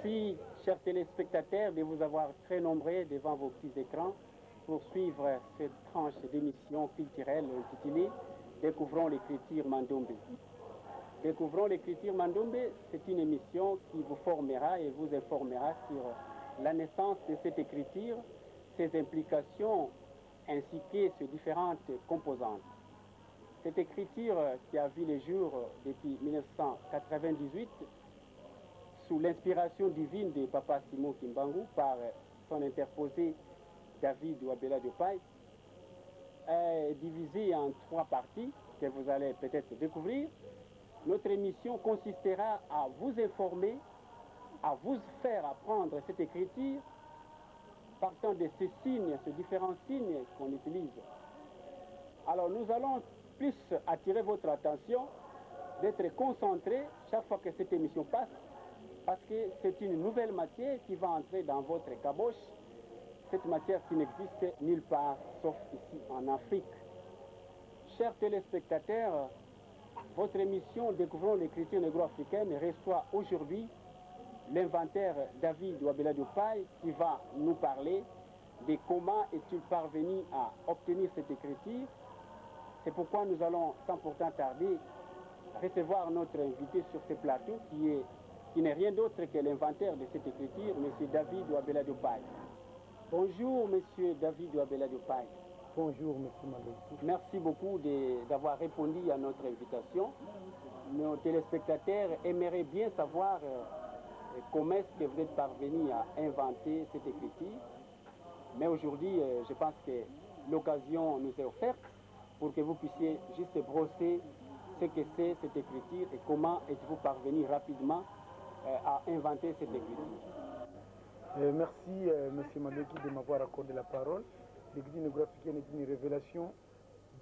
Merci, chers téléspectateurs, de vous avoir très nombreux devant vos petits écrans pour suivre cette tranche d'émission culturelle intitulée Découvrons l'écriture Mandombe. Découvrons l'écriture Mandombe, c'est une émission qui vous formera et vous informera sur la naissance de cette écriture, ses implications ainsi que ses différentes composantes. Cette écriture qui a vu le jour depuis 1998 sous l'inspiration divine de Papa Simon Kimbangu par son interposé David Wabella Diopaye, est divisée en 3 parties que vous allez peut-être découvrir. Notre émission consistera à vous informer, à vous faire apprendre cette écriture partant de ces signes, ces différents signes qu'on utilise. Alors nous allons plus attirer votre attention, d'être concentré chaque fois que cette émission passe, parce que c'est une nouvelle matière qui va entrer dans votre caboche, cette matière qui n'existe nulle part sauf ici en Afrique. Chers téléspectateurs, votre émission Découvrons l'écriture négro-africaine reçoit aujourd'hui l'inventeur David Wabella Diopaye qui va nous parler de comment est-il parvenu à obtenir cette écriture. C'est pourquoi nous allons sans pourtant tarder recevoir notre invité sur ce plateau qui n'est rien d'autre que l'inventeur de cette écriture, M. David Wabella Diopaye. Bonjour, M. David Wabella Diopaye. Bonjour, M. Malou. Merci beaucoup d'avoir répondu à notre invitation. Nos téléspectateurs aimeraient bien savoir comment est-ce que vous êtes parvenu à inventer cette écriture. Mais aujourd'hui, je pense que l'occasion nous est offerte pour que vous puissiez juste brosser ce que c'est cette écriture et comment êtes-vous parvenu rapidement à inventer cette écriture. Merci, M. Maleki, de m'avoir accordé la parole. L'écriture négro-africaine est une révélation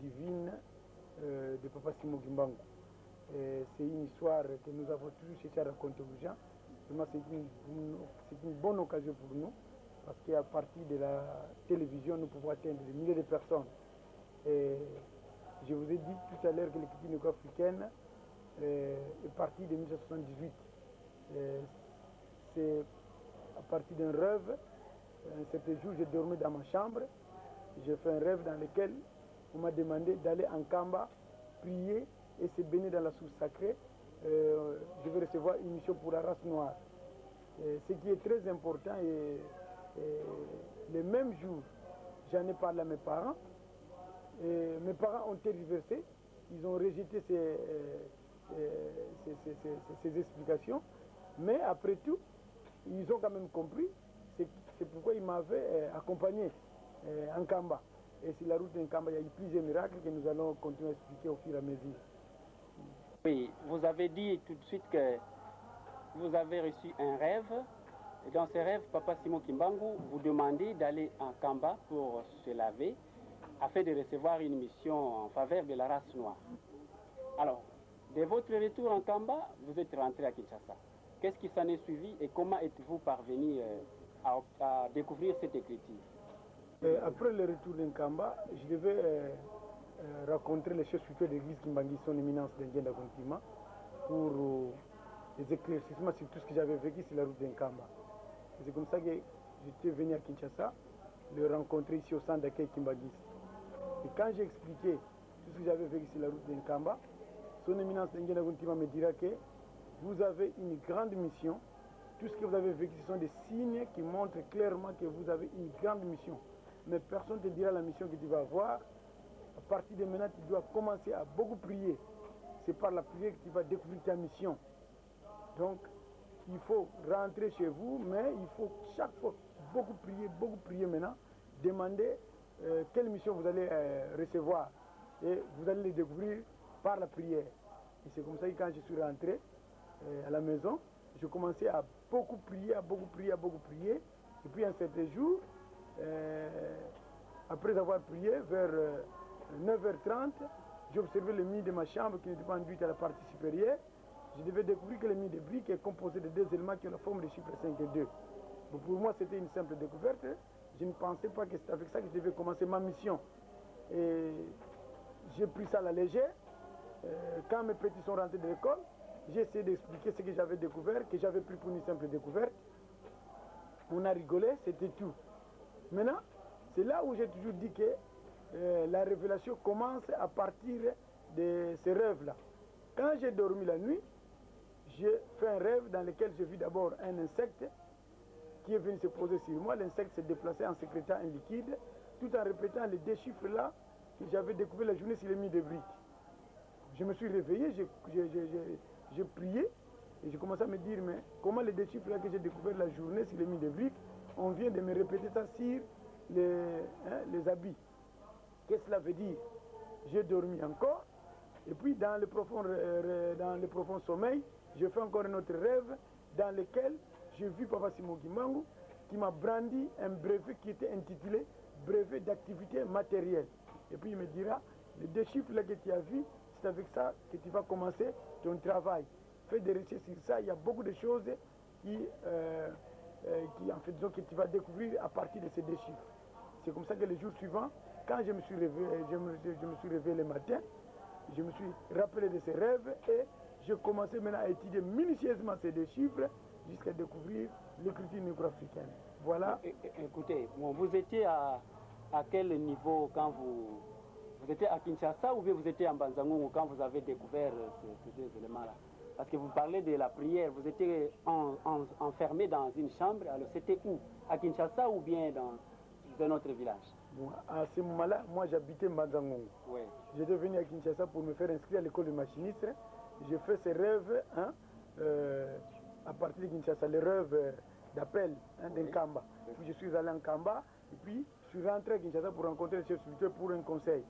divine de Papa Simon Kimbangu. C'est une histoire que nous avons toujours cherché à raconter aux gens. Vraiment, c'est une bonne occasion pour nous, parce qu'à partir de la télévision, nous pouvons atteindre des milliers de personnes. Et je vous ai dit tout à l'heure que l'écriture négro-africaine est partie de 1978. C'est à partir d'un rêve. Un certain jour, je dormais dans ma chambre. J'ai fait un rêve dans lequel on m'a demandé d'aller en Kamba, prier et se baigner dans la source sacrée. Je vais recevoir une mission pour la race noire. Ce qui est très important, le même jour, j'en ai parlé à mes parents. Et mes parents ont tergiversé, ils ont rejeté ces explications, mais après tout, ils ont quand même compris, c'est pourquoi ils m'avaient accompagné en Kamba. Et sur la route d'en Kamba, il y a eu plusieurs miracles que nous allons continuer à expliquer au fur et à mesure. Oui, vous avez dit tout de suite que vous avez reçu un rêve. Et dans ce rêve, Papa Simon Kimbangu vous demandait d'aller en Kamba pour se laver, afin de recevoir une mission en faveur de la race noire. Alors, de votre retour en Kamba, vous êtes rentré à Kinshasa. Qu'est-ce qui s'en est suivi et comment êtes-vous parvenu à découvrir cette écriture? Après le retour en Kamba, je devais rencontrer les chefs spirituels de l'église Kimbangi, son éminence d'Indien d'Agontima, pour des éclaircissements sur tout ce que j'avais vécu sur la route d'Nkamba. C'est comme ça que j'étais venu à Kinshasa, le rencontrer ici au centre d'accueil Kimbangis. Et quand j'ai expliqué tout ce que j'avais vécu sur la route d'Nkamba, son éminence d'Indien d'Agontima me dira que vous avez une grande mission. Tout ce que vous avez vécu, ce sont des signes qui montrent clairement que vous avez une grande mission. Mais personne ne te dira la mission que tu vas avoir. À partir de maintenant, tu dois commencer à beaucoup prier. C'est par la prière que tu vas découvrir ta mission. Donc, il faut rentrer chez vous, mais il faut chaque fois beaucoup prier maintenant. Demander quelle mission vous allez recevoir. Et vous allez les découvrir par la prière. Et c'est comme ça que quand je suis rentré à la maison, je commençais à beaucoup prier. Et puis un certain jour, après avoir prié, vers 9h30, j'ai observé le mur de ma chambre qui n'était pas enduite à la partie supérieure. Je devais découvrir que le mur de briques est composé de 2 éléments qui ont la forme des chiffres 5 et 2. Donc pour moi, c'était une simple découverte. Je ne pensais pas que c'était avec ça que je devais commencer ma mission. Et j'ai pris ça à la légère. Quand mes petits sont rentrés de l'école, j'ai essayé d'expliquer ce que j'avais découvert, que j'avais pris pour une simple découverte. On a rigolé, c'était tout. Maintenant, c'est là où j'ai toujours dit que la révélation commence à partir de ces rêves-là. Quand j'ai dormi la nuit, j'ai fait un rêve dans lequel j'ai vu d'abord un insecte qui est venu se poser sur moi. L'insecte s'est déplacé en sécrétant un liquide, tout en répétant les 2 chiffres-là que j'avais découvert la journée sur les murs de briques. Je me suis réveillé, j'ai prié, et j'ai commencé à me dire, mais comment les 2 chiffres-là que j'ai découvert la journée sur les murs de briques, on vient de me répéter ça sur les habits. Qu'est-ce que cela veut dire? J'ai dormi encore, et puis dans le profond sommeil, j'ai fait encore un autre rêve dans lequel j'ai vu Papa Simon Kimbangu qui m'a brandi un brevet qui était intitulé brevet d'activité matérielle. Et puis il me dira, les 2 chiffres là que tu as vus, c'est avec ça que tu vas commencer ton travail. Fais des recherches sur ça, il y a beaucoup de choses qui en fait, disons, que tu vas découvrir à partir de ces 2 chiffres. C'est comme ça que le jour suivant, quand je me suis réveillé le matin, je me suis rappelé de ces rêves et j'ai commencé maintenant à étudier minutieusement ces 2 chiffres jusqu'à découvrir l'écriture négro-africaine. Voilà. Écoutez, bon, vous étiez à quel niveau quand vous étiez à Kinshasa ou bien vous étiez en Banzangongo quand vous avez découvert ces 2 éléments-là? Parce que vous parlez de la prière, vous étiez enfermé dans une chambre, alors c'était où? À Kinshasa ou bien dans un autre village? Bon, à ce moment-là, moi j'habitais Banzangongo. Oui. J'étais venu à Kinshasa pour me faire inscrire à l'école de machiniste. J'ai fait ces rêves à partir de Kinshasa, les rêves d'appel d'un Kamba. Puis je suis allé en Kamba et puis je suis rentré à Kinshasa pour rencontrer le chef spirituel pour un conseil.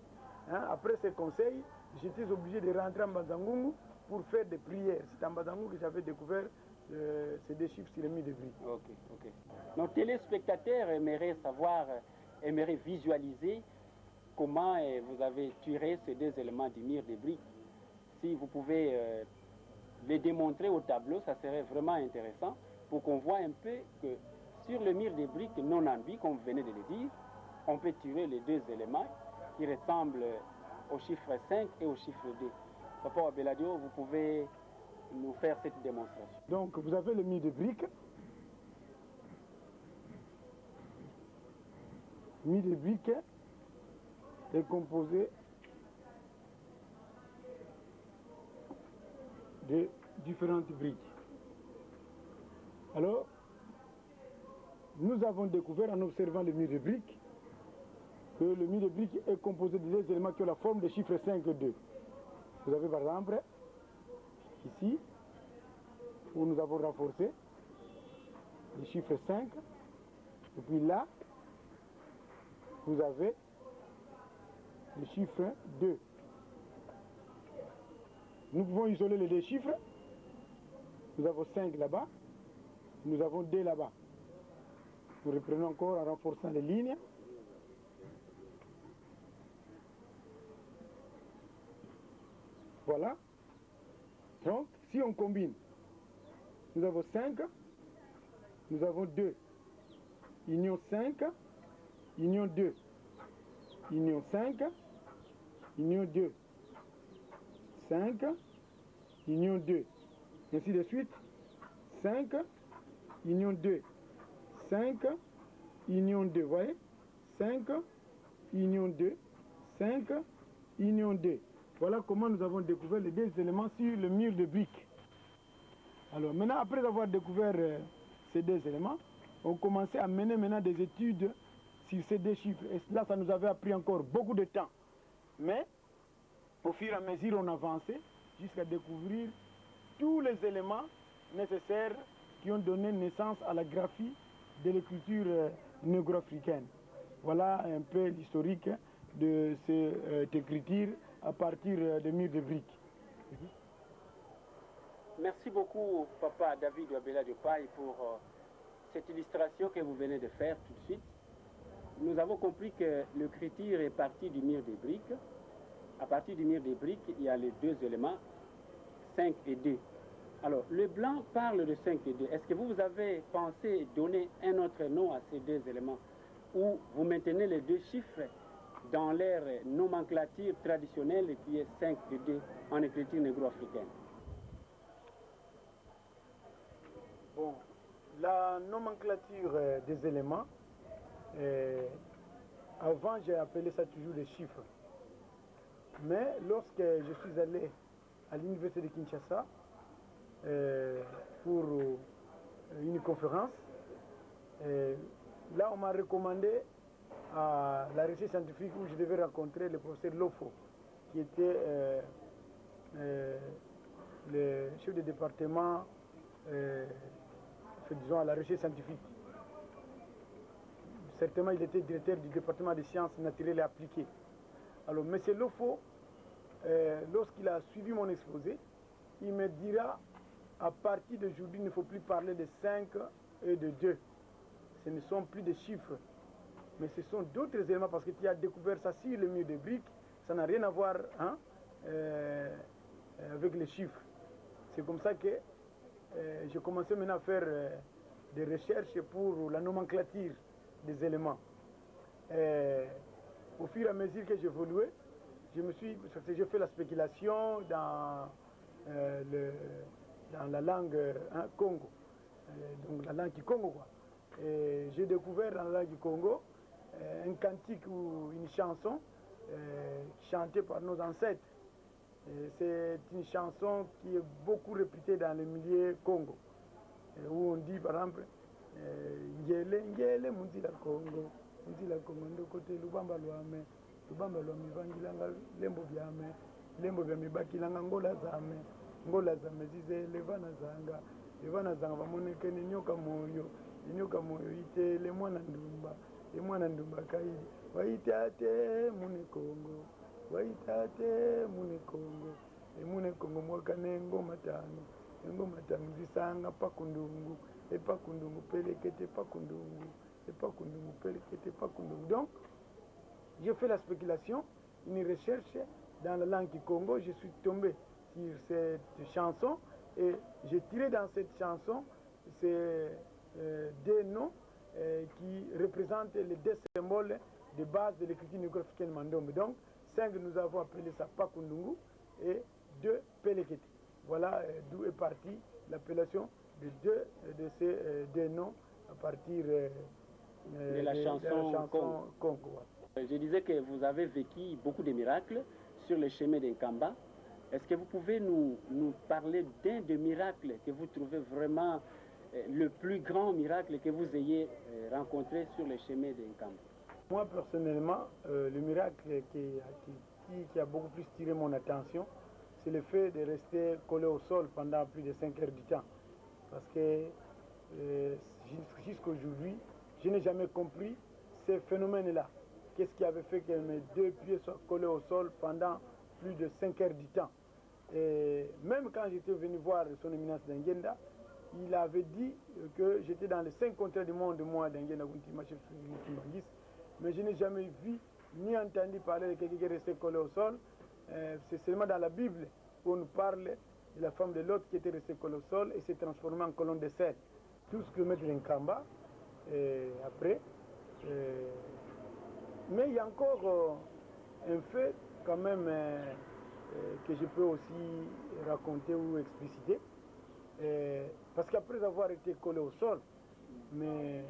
Après ce conseil, j'étais obligé de rentrer en Banzangongo pour faire des prières. C'est en Banzangongo que j'avais découvert ces 2 chiffres sur les murs de briques. Ok. Nos téléspectateurs aimeraient savoir, aimeraient visualiser comment vous avez tiré ces 2 éléments du mur de briques. Si vous pouvez les démontrer au tableau, ça serait vraiment intéressant pour qu'on voit un peu que sur le mur de briques non ambi, comme vous venez de le dire, on peut tirer les 2 éléments qui ressemblent au chiffre 5 et au chiffre 2. Papa Wabeladio, vous pouvez nous faire cette démonstration. Donc vous avez le mur de briques. Le mur de briques est composé de différentes briques. Alors, nous avons découvert en observant le mur de briques que le mur de briques est composé de 2 éléments qui ont la forme des chiffres 5 et 2. Vous avez par exemple ici où nous avons renforcé le chiffre 5 et puis là vous avez le chiffre 2. Nous pouvons isoler les 2 chiffres. Nous avons 5 là-bas, nous avons 2 là-bas. Nous reprenons encore en renforçant les lignes. Voilà. Donc, si on combine, nous avons 5, nous avons 2. Union 5, union 2. Union 5, union 2. 5, union 2. Ainsi de suite. 5, union 2. 5, union 2. Vous voyez? 5, union 2. 5, union 2. Voilà comment nous avons découvert les 2 éléments sur le mur de briques. Alors maintenant, après avoir découvert ces 2 éléments, on commençait à mener maintenant des études sur ces 2 chiffres. Et là, ça nous avait pris encore beaucoup de temps. Mais au fur et à mesure, on avançait jusqu'à découvrir tous les éléments nécessaires qui ont donné naissance à la graphie de l'écriture négro-africaine. Voilà un peu l'historique de cette écriture à partir des murs de briques. Merci beaucoup, Papa David Wabeladio Paye, pour cette illustration que vous venez de faire tout de suite. Nous avons compris que l'écriture est partie du mur des briques. À partir du mur des briques, il y a les 2 éléments, 5 et 2. Alors, le blanc parle de 5 et 2. Est-ce que vous avez pensé donner un autre nom à ces 2 éléments ou vous maintenez les 2 chiffres dans leur nomenclature traditionnelle qui est 5 et 2 en écriture négro-africaine? Bon, la nomenclature des éléments, avant j'ai appelé ça toujours des chiffres. Mais lorsque je suis allé à l'université de Kinshasa pour une conférence, là on m'a recommandé à la recherche scientifique où je devais rencontrer le professeur Lofo, qui était le chef de département, disons, à la recherche scientifique. Certainement, il était directeur du département des sciences naturelles et appliquées. Alors, M. Lofo, lorsqu'il a suivi mon exposé, il me dira, à partir d'aujourd'hui, il ne faut plus parler de 5 et de 2. Ce ne sont plus des chiffres, mais ce sont d'autres éléments, parce que tu as découvert ça sur le mur de briques, ça n'a rien à voir avec les chiffres. C'est comme ça que j'ai commencé maintenant à faire des recherches pour la nomenclature des éléments. Au fur et à mesure que j'évoluais, j'ai fait la spéculation dans la langue Congo, donc la langue du Congo, quoi. Et j'ai découvert dans la langue du Congo un cantique ou une chanson chantée par nos ancêtres. C'est une chanson qui est beaucoup répétée dans le milieu Congo, où on dit par exemple Ngele Ngele Munzila Congo ndo kote lubamba lwame vangilanga lembo vya mibakilanga ngola zame zize levana zanga vamonekene nyoka moyo ite le mwana ndumba kaidi waitate mune Congo mune Congo mwakane ngoma tano zisanga pakundungu pelekete pakundungu pelekete pakundungu. Donc j'ai fait la spéculation, une recherche dans la langue du Congo. Je suis tombé sur cette chanson et j'ai tiré dans cette chanson ces deux noms qui représentent les deux symboles de base de l'écriture négrofricaine Mandombe. Donc 5, nous avons appelé ça Pakundungu et 2 Pelekete. Voilà d'où est partie l'appellation de ces deux noms à partir de la chanson Congo. Je disais que vous avez vécu beaucoup de miracles sur le chemin d'Inkamba. Est-ce que vous pouvez nous parler d'un des miracles que vous trouvez vraiment le plus grand miracle que vous ayez rencontré sur le chemin d'Inkamba? Moi personnellement, le miracle qui a beaucoup plus tiré mon attention, c'est le fait de rester collé au sol pendant plus de 5 heures du temps. Parce que jusqu'à aujourd'hui, je n'ai jamais compris ces phénomènes-là. Qu'est-ce qui avait fait que mes 2 pieds soient collés au sol pendant plus de 5 heures du temps. Et même quand j'étais venu voir son éminence d'Ingenda, il avait dit que j'étais dans les 5 continents du monde, moi, d'Ingenda Guntima, chef Mutimangis, mais je n'ai jamais vu ni entendu parler de quelqu'un qui est resté collé au sol. C'est seulement dans la Bible où on nous parle de la femme de Lot qui était restée collée au sol et s'est transformée en colonne de sel. 12 km d'Inkamba, après. Mais il y a encore un fait quand même que je peux aussi raconter ou expliciter. Parce qu'après avoir été collé au sol, mais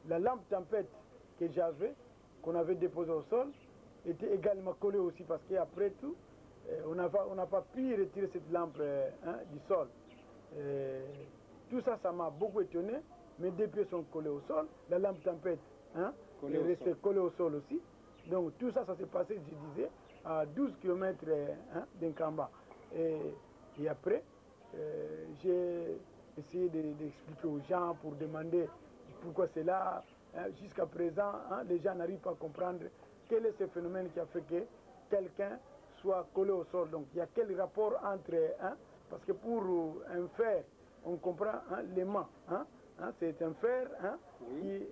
la lampe tempête que j'avais, qu'on avait déposée au sol, était également collée aussi parce qu'après tout, on n'a pas pu retirer cette lampe du sol. Tout ça, ça m'a beaucoup étonné. Mes 2 pieds sont collés au sol, la lampe tempête est restée collée au sol aussi. Donc tout ça, ça s'est passé, je disais, à 12 km d'Inkamba. Et après, j'ai essayé d'expliquer aux gens pour demander pourquoi c'est là. Jusqu'à présent, les gens n'arrivent pas à comprendre quel est ce phénomène qui a fait que quelqu'un soit collé au sol. Donc il y a quel rapport entre... parce que pour un fer, on comprend l'aimant. C'est un fer qui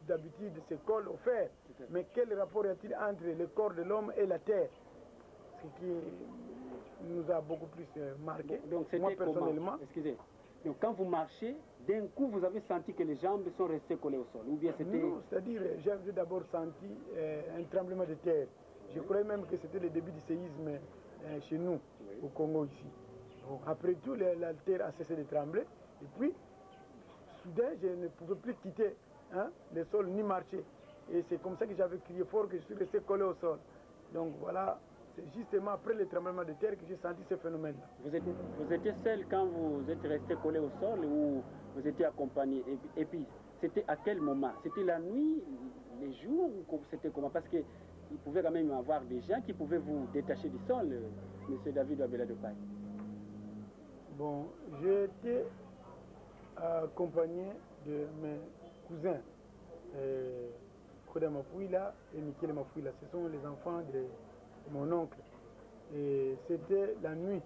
d'habitude se colle au fer. Mais quel rapport y a-t-il entre le corps de l'homme et la terre? Ce qui nous a beaucoup plus marqué. Donc, moi personnellement. Excusez. Donc quand vous marchez, d'un coup vous avez senti que les jambes sont restées collées au sol, ou bien c'était... Non, c'est-à-dire j'avais d'abord senti un tremblement de terre. Je croyais même que c'était le début du séisme chez nous, au Congo ici. Bon, après tout, la terre a cessé de trembler. Et puis, soudain, je ne pouvais plus quitter le sol ni marcher. Et c'est comme ça que j'avais crié fort, que je suis resté collé au sol. Donc voilà, c'est justement après le tremblement de terre que j'ai senti ce phénomène-là. Vous étiez seul quand vous êtes resté collé au sol ou vous étiez accompagné? Et puis, c'était à quel moment? C'était la nuit, les jours, ou c'était comment? Parce qu'il pouvait quand même y avoir des gens qui pouvaient vous détacher du sol, M. David Wabella de Paille. Bon, j'ai été accompagné de mes cousins, Koda Mafouila et Mikel Mafouila. Ce sont les enfants de mon oncle. Et c'était la nuit,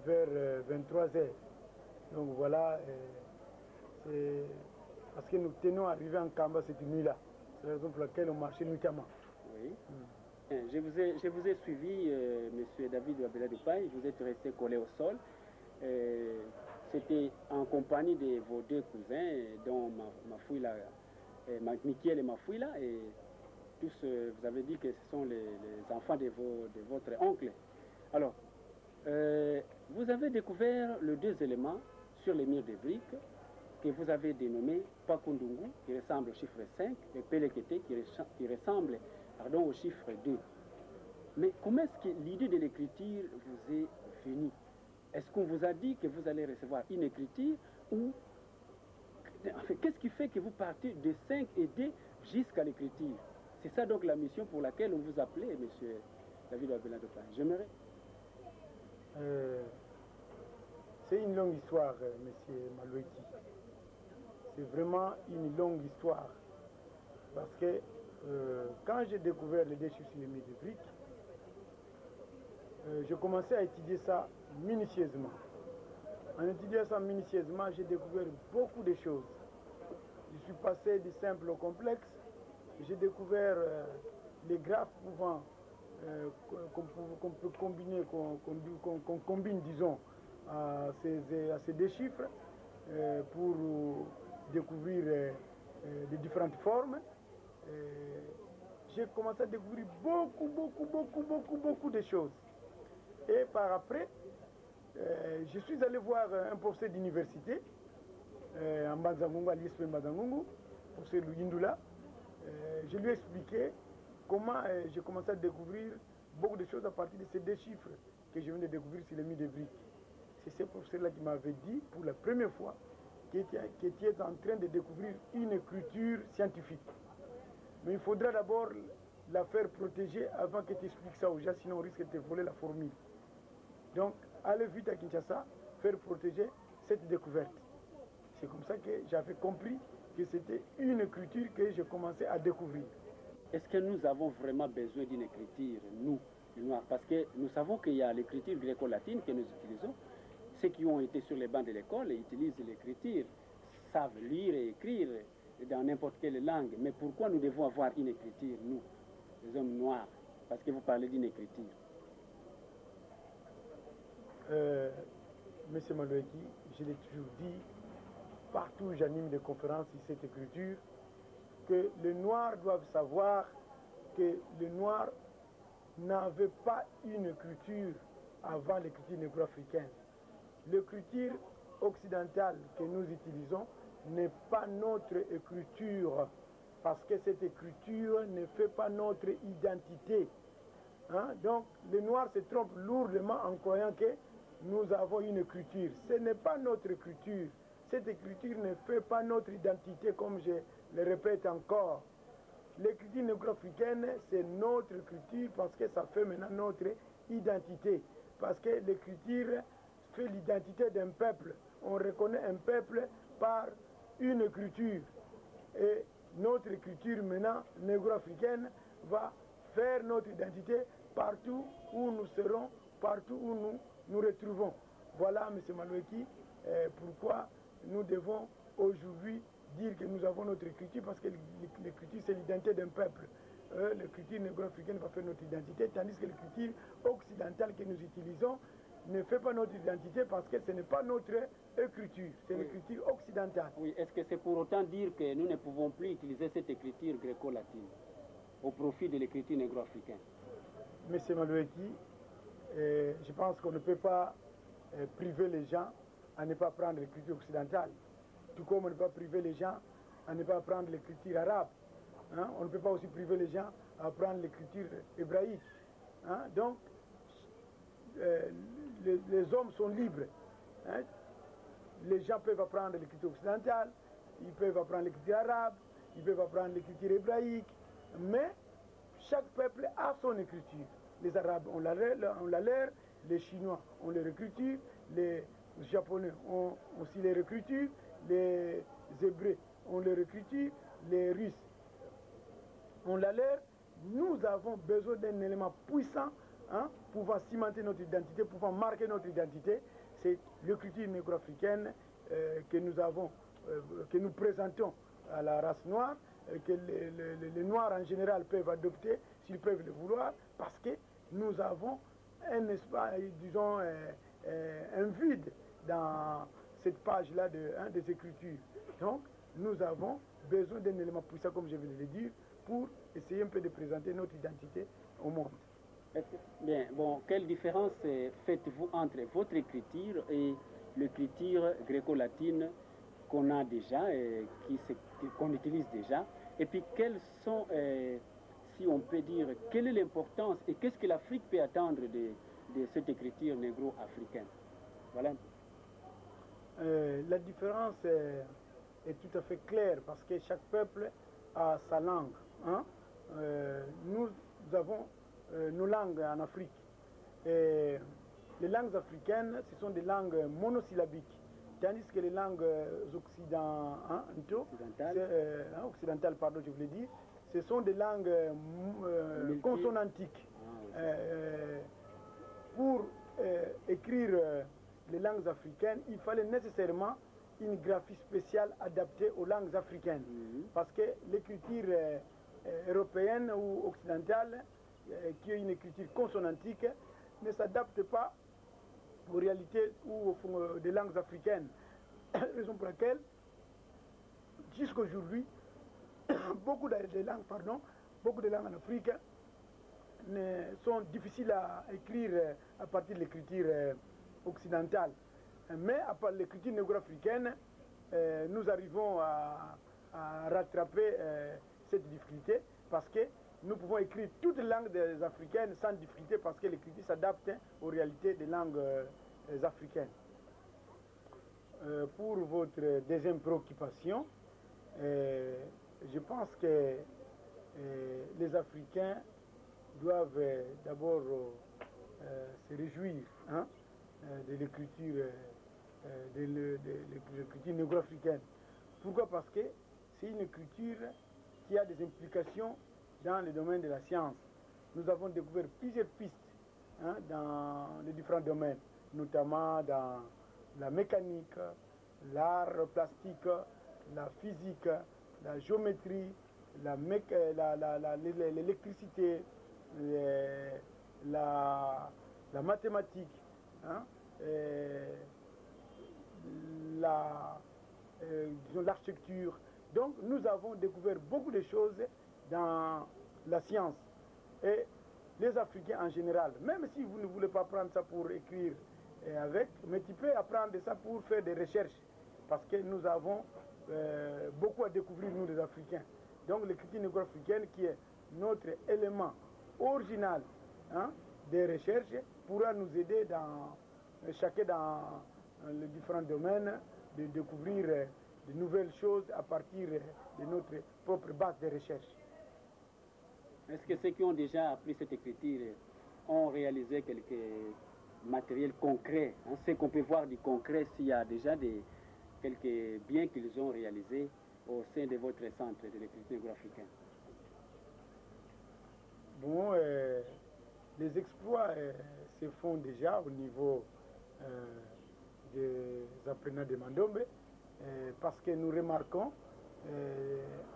vers 23h. Donc voilà, c'est parce que nous tenons à arriver en Kamba cette nuit-là. C'est la raison pour laquelle on marchait nuitamment. Oui. Je vous ai suivi, M. David Wabella de Paille. Vous êtes resté collé au sol. C'était en compagnie de vos deux cousins, dont Mafouila, Mikiel et Mafouila, et tous, vous avez dit que ce sont les enfants de votre oncle. Alors, vous avez découvert les deux éléments sur les murs de briques que vous avez dénommés Pakundungu, qui ressemble au chiffre 5, et Pelekete, qui ressemble au chiffre 2. Mais comment est-ce que l'idée de l'écriture vous est venue? Est-ce qu'on vous a dit que vous allez recevoir une écriture ou enfin, qu'est-ce qui fait que vous partez de 5 et 2 jusqu'à l'écriture? C'est ça donc la mission pour laquelle on vous appelait, M. David Wabella de Paille. J'aimerais. C'est une longue histoire, M. Maloueki. C'est vraiment une longue histoire. Parce que quand j'ai découvert les déchets sur les murs de briques, je commençais à étudier ça minutieusement. En étudiant ça minutieusement, j'ai découvert beaucoup de choses. Je suis passé du simple au complexe. J'ai découvert les graphes pouvant qu'on peut combiner, qu'on combine, disons, à ces deux chiffres pour découvrir les différentes formes. J'ai commencé à découvrir beaucoup de choses. Et par après, je suis allé voir un professeur d'université en Banzangungu, à l'ISP Banzangungu, professeur Luyindula. Je lui ai expliqué comment j'ai commencé à découvrir beaucoup de choses à partir de ces deux chiffres que je viens de découvrir sur les murs de briques. C'est ce professeur-là qui m'avait dit pour la première fois qu'il était en train de découvrir une écriture scientifique. Mais il faudra d'abord la faire protéger avant que tu expliques ça aux gens, sinon on risque de te voler la formule. Donc, aller vite à Kinshasa, faire protéger cette découverte. C'est comme ça que j'avais compris que c'était une écriture que j'ai commencé à découvrir. Est-ce que nous avons vraiment besoin d'une écriture, nous, les Noirs? Parce que nous savons qu'il y a l'écriture gréco-latine que nous utilisons. Ceux qui ont été sur les bancs de l'école utilisent l'écriture, savent lire et écrire dans n'importe quelle langue. Mais pourquoi nous devons avoir une écriture, nous, les hommes noirs? Parce que vous parlez d'une écriture. Monsieur Maloueki, je l'ai toujours dit, partout où j'anime des conférences sur cette écriture, que les Noirs doivent savoir que les Noirs n'avaient pas une écriture avant l'écriture négro-africaine. L'écriture occidentale que nous utilisons n'est pas notre écriture, parce que cette écriture ne fait pas notre identité. Donc, les Noirs se trompent lourdement en croyant que nous avons une écriture. Ce n'est pas notre écriture. Cette écriture ne fait pas notre identité, comme je le répète encore. L'écriture négro-africaine, c'est notre écriture parce que ça fait maintenant notre identité. Parce que l'écriture fait l'identité d'un peuple. On reconnaît un peuple par une écriture. Et notre écriture maintenant, négro-africaine, va faire notre identité partout où nous serons, partout où nous nous retrouvons. Voilà, M. Maloueki, pourquoi nous devons aujourd'hui dire que nous avons notre écriture, parce que l'écriture, c'est l'identité d'un peuple. L'écriture négro-africaine va faire notre identité, tandis que l'écriture occidentale que nous utilisons ne fait pas notre identité parce que ce n'est pas notre écriture, c'est l'écriture occidentale. Oui, est-ce que c'est pour autant dire que nous ne pouvons plus utiliser cette écriture gréco-latine au profit de l'écriture négro-africaine? Monsieur Maloueki, je pense qu'on ne peut pas priver les gens à ne pas prendre l'écriture occidentale. tout comme on ne peut pas priver les gens à ne pas apprendre l'écriture arabe. Hein? On ne peut pas aussi priver les gens à apprendre l'écriture hébraïque. Hein? Donc, les hommes sont libres. Hein? Les gens peuvent apprendre l'écriture occidentale, ils peuvent apprendre l'écriture arabe, ils peuvent apprendre l'écriture hébraïque, mais chaque peuple a son écriture. Les Arabes ont la leur, les Chinois ont leur écriture, les Japonais ont aussi leur écriture, les Hébreux ont leur écriture, les Russes ont la leur. Nous avons besoin d'un élément puissant, hein, pouvant cimenter notre identité, pouvant marquer notre identité. C'est l'écriture négro-africaine que nous avons, que nous présentons à la race noire, que les Noirs en général peuvent adopter s'ils peuvent le vouloir, parce que nous avons un espace, disons, un vide dans cette page-là des écritures. Donc, nous avons besoin d'un élément puissant, comme je viens de le dire, pour essayer un peu de présenter notre identité au monde. Bien, bon, quelle différence faites-vous entre votre écriture et l'écriture gréco-latine qu'on a déjà, et qu'on utilise déjà? Et puis, quelles sont, si on peut dire, quelle est l'importance et qu'est-ce que l'Afrique peut attendre de cette écriture négro-africaine? Voilà. La différence est tout à fait claire parce que chaque peuple a sa langue. Hein? Nous avons nos langues en Afrique. Et les langues africaines, ce sont des langues monosyllabiques, tandis que les langues occidentales, pardon, je voulais dire, ce sont des langues consonantiques. Pour écrire les langues africaines, il fallait nécessairement une graphie spéciale adaptée aux langues africaines. Parce que l'écriture européenne ou occidentale, qui est une écriture consonantique, ne s'adapte pas aux réalités ou au fond des langues africaines. Raison pour laquelle, jusqu'à aujourd'hui, beaucoup de langues en Afrique sont difficiles à écrire à partir de l'écriture occidentale. Mais à part l'écriture négro-africaine, nous arrivons à rattraper cette difficulté parce que nous pouvons écrire toutes les langues des africaines sans difficulté parce que l'écriture s'adapte aux réalités des langues africaines. Pour votre deuxième préoccupation, je pense que les Africains doivent d'abord se réjouir, hein, de l'écriture négro-africaine. Pourquoi? Parce que c'est une écriture qui a des implications dans le domaine de la science. Nous avons découvert plusieurs pistes, hein, dans les différents domaines, notamment dans la mécanique, l'art plastique, la physique, la géométrie, l'électricité, la mathématique, hein, l'architecture. Donc nous avons découvert beaucoup de choses dans la science. Et les Africains en général, même si vous ne voulez pas prendre ça pour écrire avec, mais tu peux apprendre ça pour faire des recherches. Parce que nous avons beaucoup à découvrir, nous les Africains. Donc l'écriture négro-africaine, qui est notre élément original, hein, des recherches, pourra nous aider chacun dans les différents domaines de découvrir de nouvelles choses à partir de notre propre base de recherche. Est-ce que ceux qui ont déjà appris cette écriture ont réalisé quelques matériels concrets, hein, ce qu'on peut voir du concret, s'il y a déjà quelques biens qu'ils ont réalisés au sein de votre centre de l'écriture négro-africaine? Bon, les exploits se font déjà au niveau des apprenants de Mandombe, parce que nous remarquons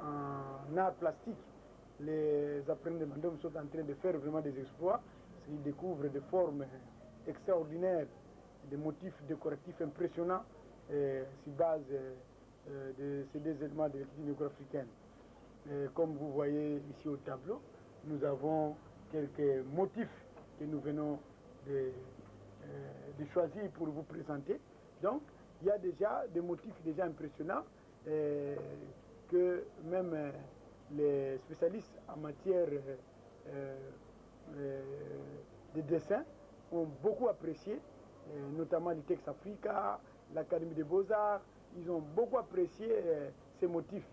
en art plastique, les apprenants de Mandombe sont en train de faire vraiment des exploits. Ils découvrent des formes extraordinaires, des motifs décoratifs impressionnants sur base de ces deux éléments de l'écriture négro-africaine. Comme vous voyez ici au tableau, nous avons quelques motifs que nous venons de choisir pour vous présenter. Donc, il y a déjà des motifs déjà impressionnants que même les spécialistes en matière de dessin ont beaucoup apprécié, notamment l'ITEX Africa, l'Académie des Beaux-Arts. Ils ont beaucoup apprécié ces motifs.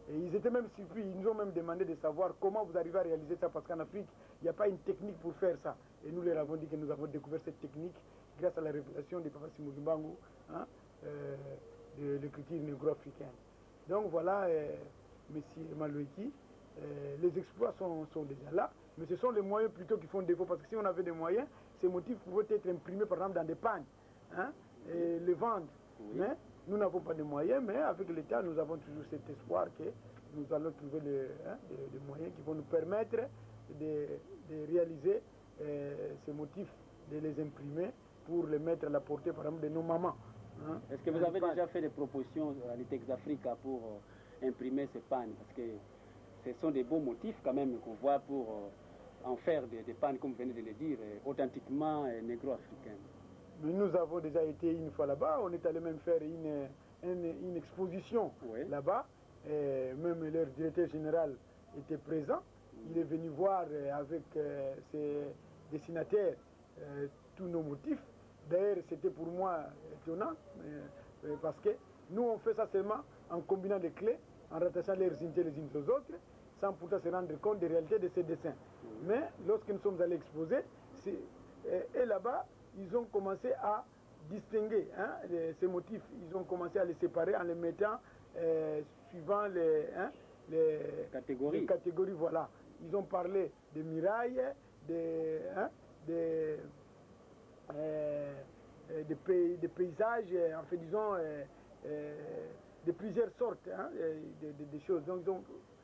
Et ils étaient même surpris, ils nous ont même demandé de savoir comment vous arrivez à réaliser ça, parce qu'en Afrique, il n'y a pas une technique pour faire ça. Et nous leur avons dit que nous avons découvert cette technique grâce à la révélation de Papa Simon Kimbangu, hein, de l'écriture négro-africaine. Donc voilà, Monsieur Malouiki, les exploits sont déjà là, mais ce sont les moyens plutôt qui font défaut, parce que si on avait des moyens, ces motifs pouvaient être imprimés par exemple dans des pagnes, hein, et les vendre. Oui. Mais nous n'avons pas de moyens, mais avec l'État, nous avons toujours cet espoir que nous allons trouver des moyens qui vont nous permettre de réaliser ces motifs, de les imprimer pour les mettre à la portée, par exemple, de nos mamans. Hein. Est-ce que vous avez déjà fait des propositions à l'ITEX Africa pour imprimer ces pannes? Parce que ce sont des beaux motifs quand même qu'on voit pour en faire des pannes, comme vous venez de le dire, authentiquement négro-africaines. Nous avons déjà été une fois là-bas, on est allé même faire une exposition là-bas, même leur directeur général était présent, il est venu voir avec ses dessinateurs tous nos motifs. D'ailleurs, c'était pour moi étonnant, parce que nous on fait ça seulement en combinant les clés, en rattachant les unités les unes aux autres, sans pourtant se rendre compte des réalités de ces dessins. Mais lorsque nous sommes allés exposer, et là-bas, ils ont commencé à distinguer ces motifs, ils ont commencé à les séparer en les mettant suivant les catégories. Voilà. Ils ont parlé des murailles, des paysages, en fait disons, de plusieurs sortes de choses. Donc,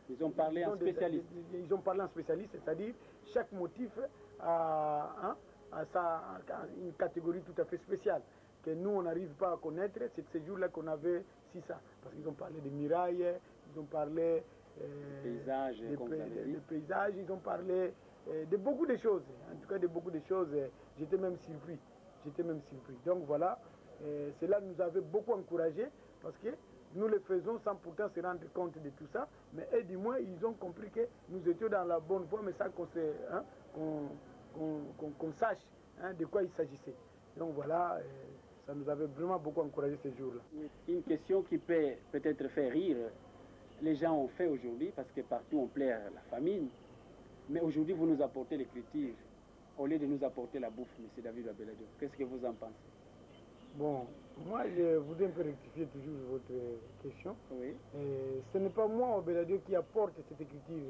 ils ont parlé en spécialiste. Ils ont parlé en spécialiste, c'est-à-dire chaque motif a une catégorie tout à fait spéciale que nous on n'arrive pas à connaître. C'est ces jours-là qu'on avait ça, parce qu'ils ont parlé des murailles, ils ont parlé des paysages, ils ont parlé de beaucoup de choses, en tout cas de beaucoup de choses. J'étais même surpris. Donc voilà, cela nous avait beaucoup encouragé, parce que nous le faisons sans pourtant se rendre compte de tout ça, mais eux du moins ils ont compris que nous étions dans la bonne voie, mais sans qu'on sache de quoi il s'agissait. Donc voilà, ça nous avait vraiment beaucoup encouragé ces jours-là. Une question qui peut peut-être faire rire, les gens ont fait aujourd'hui, parce que partout on plaît à la famine, mais aujourd'hui vous nous apportez l'écriture, au lieu de nous apporter la bouffe, M. David Abeladio. Qu'est-ce que vous en pensez? Bon, moi je voudrais un peu rectifier toujours votre question. Oui. Ce n'est pas moi, Abeladio, qui apporte cette écriture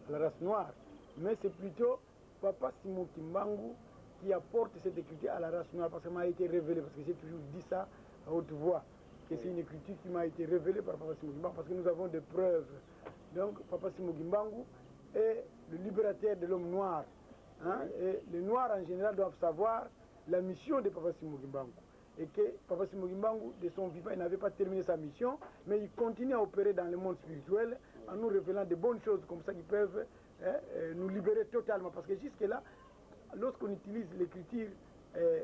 à la race noire, mais c'est plutôt Papa Simon Kimbangu qui apporte cette écriture à la race noire, parce que m'a été révélé, parce que j'ai toujours dit ça à haute voix, que c'est une écriture qui m'a été révélée par Papa Simon Kimbangu, parce que nous avons des preuves. Donc Papa Simon Kimbangu est le libérateur de l'homme noir. Et les Noirs en général doivent savoir la mission de Papa Simon Kimbangu. Et que Papa Simon Kimbangu, de son vivant, il n'avait pas terminé sa mission, mais il continue à opérer dans le monde spirituel en nous révélant de bonnes choses comme ça qui peuvent nous libérer totalement. Parce que jusque-là, lorsqu'on utilise l'écriture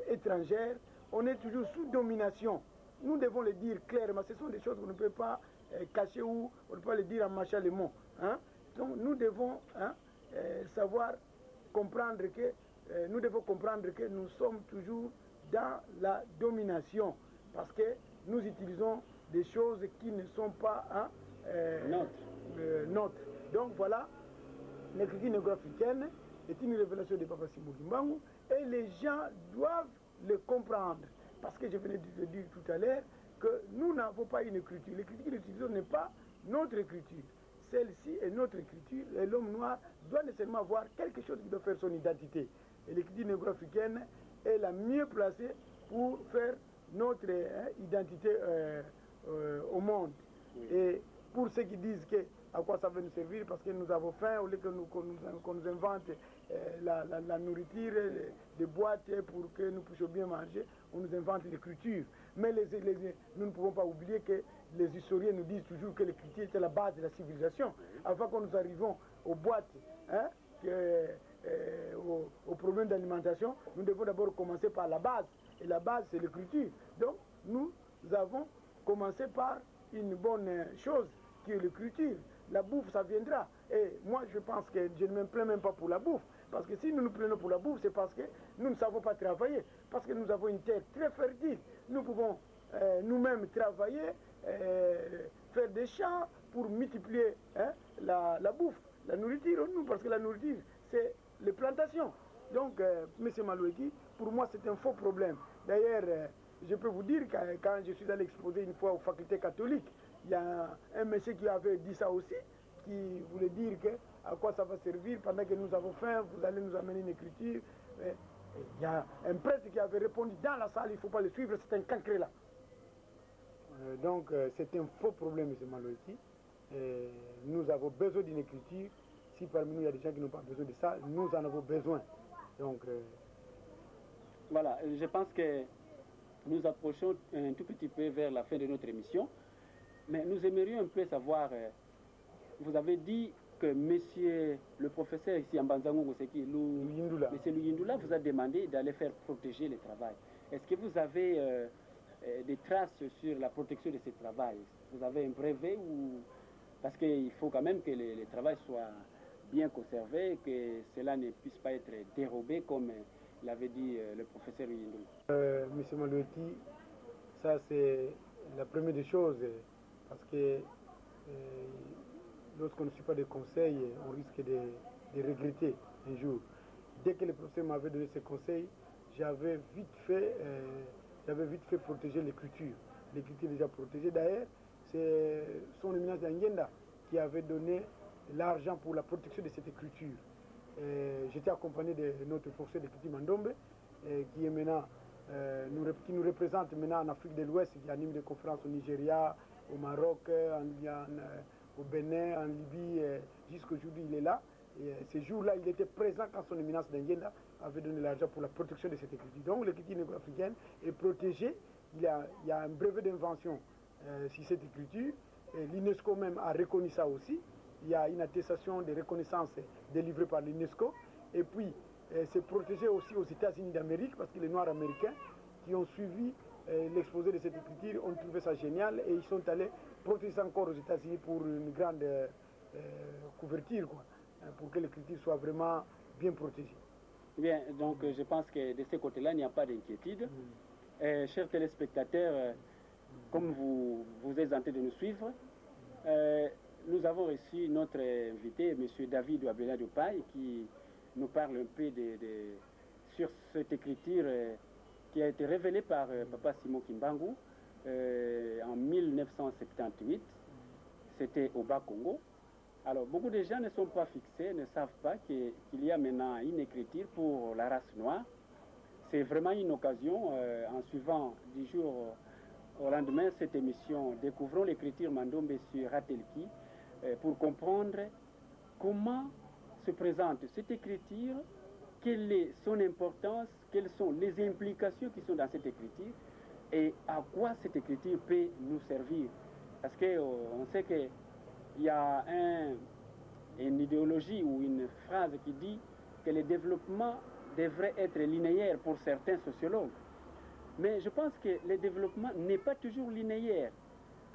étrangère, on est toujours sous domination. Nous devons le dire clairement, ce sont des choses qu'on ne peut pas cacher ou on ne peut pas le dire en mâchant les mots. Donc nous devons savoir comprendre que nous sommes toujours dans la domination, parce que nous utilisons des choses qui ne sont pas nôtres. Donc voilà, l'écriture négro-africaine est une révélation de Papa Simon Kimbangu, et les gens doivent le comprendre, parce que je venais de le dire tout à l'heure que nous n'avons pas une écriture. L'écriture que nous utilisons n'est pas notre écriture. Celle-ci est notre écriture, et l'homme noir doit nécessairement avoir quelque chose qui doit faire son identité. Et l'écriture négro-africaine est la mieux placée pour faire notre identité au monde. Oui. Et pour ceux qui disent que à quoi ça va nous servir, parce que nous avons faim, au lieu qu'on nous invente la nourriture, des boîtes pour que nous puissions bien manger, on nous invente l'écriture. Mais nous ne pouvons pas oublier que les historiens nous disent toujours que l'écriture était la base de la civilisation. Avant que nous arrivions aux boîtes, aux problèmes d'alimentation, nous devons d'abord commencer par la base. Et la base, c'est l'écriture. Donc, nous, nous avons commencé par une bonne chose qui est l'écriture. La bouffe, ça viendra. Et moi, je pense que je ne me plains même pas pour la bouffe. Parce que si nous nous plaignons pour la bouffe, c'est parce que nous ne savons pas travailler. Parce que nous avons une terre très fertile. Nous pouvons nous-mêmes travailler, faire des champs pour multiplier la bouffe, la nourriture. Nous, parce que la nourriture, c'est les plantations. Donc, M. Maloueki, pour moi, c'est un faux problème. D'ailleurs, je peux vous dire que quand je suis allé exposer une fois aux facultés catholiques, il y a un monsieur qui avait dit ça aussi, qui voulait dire que à quoi ça va servir pendant que nous avons faim, vous allez nous amener une écriture. Il y a un prêtre qui avait répondu dans la salle, il ne faut pas le suivre, c'est un cancre là. Donc c'est un faux problème, M. Maloueki. Nous avons besoin d'une écriture. Si parmi nous il y a des gens qui n'ont pas besoin de ça, nous en avons besoin. Donc voilà, je pense que nous approchons un tout petit peu vers la fin de notre émission, mais nous aimerions un peu savoir, vous avez dit que monsieur le professeur ici en Banzango, c'est qui, monsieur Luyindula vous a demandé d'aller faire protéger le travail. Est-ce que vous avez des traces sur la protection de ce travail? Vous avez un brevet ou... Parce qu'il faut quand même que le travail soit bien conservé, que cela ne puisse pas être dérobé comme l'avait dit le professeur Luyindula. Monsieur Maloueki, ça c'est la première des choses, parce que lorsqu'on ne suit pas des conseils, on risque de regretter un jour. Dès que le professeur m'avait donné ces conseils, j'avais vite fait protéger l'écriture. L'écriture est déjà protégée. D'ailleurs, c'est son éminence d'Angenda qui avait donné l'argent pour la protection de cette écriture. J'étais accompagné de notre professeur d'écriture Mandombe, qui est maintenant, qui nous représente maintenant en Afrique de l'Ouest, qui anime des conférences au Nigeria, au Maroc, au Bénin, en Libye, jusqu'aujourd'hui il est là. Et ces jours-là, il était présent quand son éminence d'Angenda avait donné l'argent pour la protection de cette écriture. Donc l'écriture négro-africaine est protégée. Il y a un brevet d'invention sur cette écriture. L'UNESCO même a reconnu ça aussi. Il y a une attestation de reconnaissance délivrée par l'UNESCO. Et puis, c'est protégé aussi aux États-Unis d'Amérique, parce que les Noirs américains qui ont suivi l'exposé de cette écriture ont trouvé ça génial et ils sont allés protéger ça encore aux États-Unis pour une grande couverture, quoi, pour que l'écriture soit vraiment bien protégée. Bien, donc je pense que de ce côté-là, il n'y a pas d'inquiétude. Chers téléspectateurs, comme vous êtes en train de nous suivre, nous avons reçu notre invité, M. David Ouabella Dupaï, qui nous parle un peu sur cette écriture qui a été révélée par Papa Simon Kimbangu en 1978. C'était au Bas-Congo. Alors, beaucoup de gens ne sont pas fixés, ne savent pas qu'il y a maintenant une écriture pour la race noire. C'est vraiment une occasion, en suivant du jour au lendemain cette émission, Découvrons l'écriture Mandombe sur Ratelki, pour comprendre comment se présente cette écriture, quelle est son importance, quelles sont les implications qui sont dans cette écriture et à quoi cette écriture peut nous servir. Parce qu'on sait qu'il y a une idéologie ou une phrase qui dit que le développement devrait être linéaire pour certains sociologues. Mais je pense que le développement n'est pas toujours linéaire.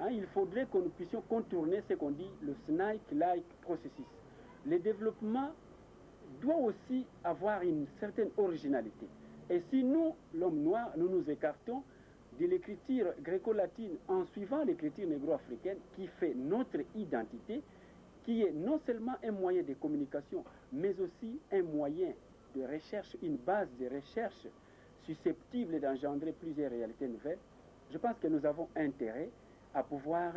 Il faudrait que nous puissions contourner ce qu'on dit le snake-like processus. Le développement doit aussi avoir une certaine originalité. Et si nous, l'homme noir, nous nous écartons de l'écriture gréco-latine en suivant l'écriture négro-africaine qui fait notre identité, qui est non seulement un moyen de communication, mais aussi un moyen de recherche, une base de recherche susceptible d'engendrer plusieurs réalités nouvelles, je pense que nous avons intérêt à pouvoir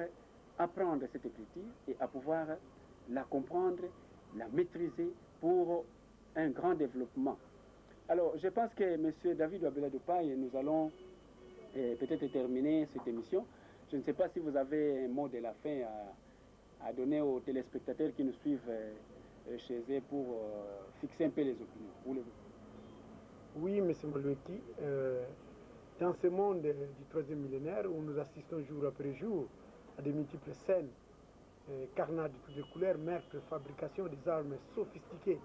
apprendre cette écriture et à pouvoir la comprendre, la maîtriser pour un grand développement. Alors, je pense que M. David Ouabella Dupaï, nous allons peut-être terminer cette émission. Je ne sais pas si vous avez un mot de la fin à donner aux téléspectateurs qui nous suivent chez eux pour fixer un peu les opinions. Oui, M. Maloueki, dans ce monde du troisième millénaire où nous assistons jour après jour à de multiples scènes, carnades de toutes les couleurs, meurtres, fabrication des armes sophistiquées,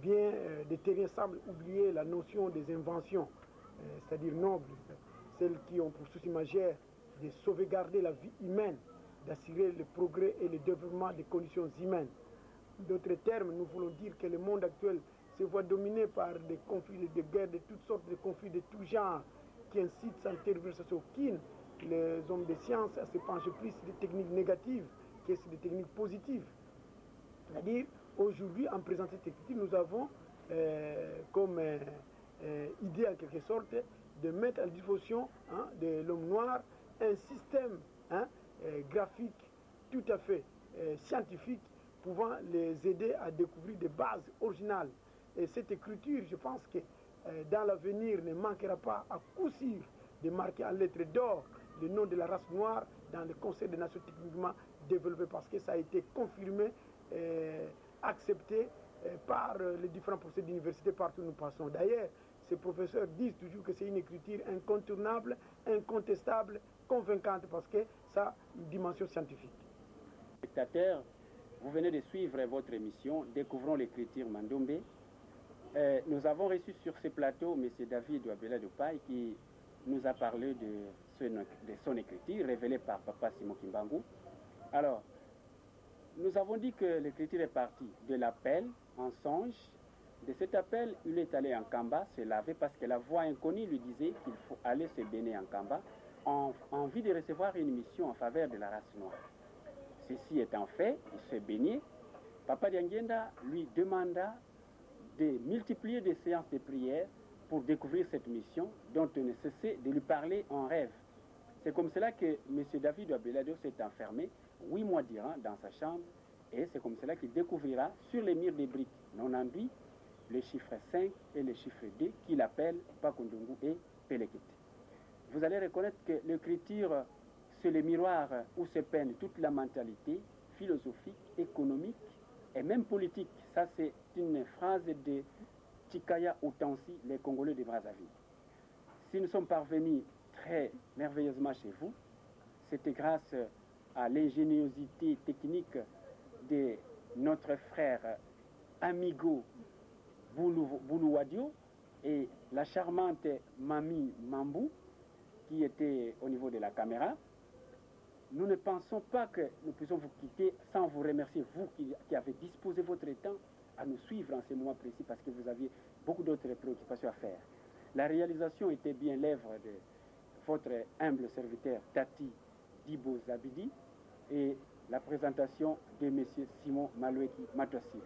bien des terriens semblent oublier la notion des inventions, c'est-à-dire nobles, celles qui ont pour souci majeur de sauvegarder la vie humaine, d'assurer le progrès et le développement des conditions humaines. D'autres termes, nous voulons dire que le monde actuel se voit dominé par des conflits, des guerres, de toutes sortes de conflits de tout genre, qui incitent sans tergiversation aucune les hommes de science à se pencher plus sur des techniques négatives que sur des techniques positives. C'est-à-dire, aujourd'hui, en présentant cette technique, nous avons comme idée en quelque sorte de mettre à la disposition de l'homme noir un système graphique tout à fait scientifique pouvant les aider à découvrir des bases originales. Et cette écriture, je pense que dans l'avenir ne manquera pas à coup sûr de marquer en lettres d'or le nom de la race noire dans le Conseil des Nations techniquement développé, parce que ça a été confirmé, accepté par les différents professeurs d'université partout où nous passons. D'ailleurs, ces professeurs disent toujours que c'est une écriture incontournable, incontestable, convaincante, parce que ça a une dimension scientifique. Spectateurs, vous venez de suivre votre émission Découvrons l'écriture Mandombe. Nous avons reçu sur ce plateau M. David Douabela Dupaï qui nous a parlé de son écriture révélée par Papa Simon Kimbangu. Alors, nous avons dit que l'écriture est partie de l'appel en songe. De cet appel, il est allé en Kamba se laver parce que la voix inconnue lui disait qu'il faut aller se baigner en Kamba en vue de recevoir une mission en faveur de la race noire. Ceci étant fait, il se baignait. Papa Dianguenda lui demanda de multiplier des séances de prière pour découvrir cette mission dont on ne cessait de lui parler en rêve. C'est comme cela que M. David Douabela s'est enfermé 8 mois durant dans sa chambre, et c'est comme cela qu'il découvrira sur les murs des briques non enduits les chiffres 5 et le chiffre 2 qu'il appelle Pakundungu et Pelekete. Vous allez reconnaître que l'écriture, c'est le miroir où se peigne toute la mentalité philosophique, économique et même politique. Ça, c'est une phrase de Tikaya Outansi, les Congolais de Brazzaville. Si nous sommes parvenus très merveilleusement chez vous, c'était grâce à l'ingéniosité technique de notre frère Amigo Boulouadio et la charmante Mamie Mambou qui était au niveau de la caméra. Nous ne pensons pas que nous puissions vous quitter sans vous remercier, vous qui avez disposé votre temps à nous suivre en ce moment précis parce que vous aviez beaucoup d'autres préoccupations à faire. La réalisation était bien l'œuvre de votre humble serviteur Tati Dibo Zabidi et la présentation de M. Simon Maloueki Matossir.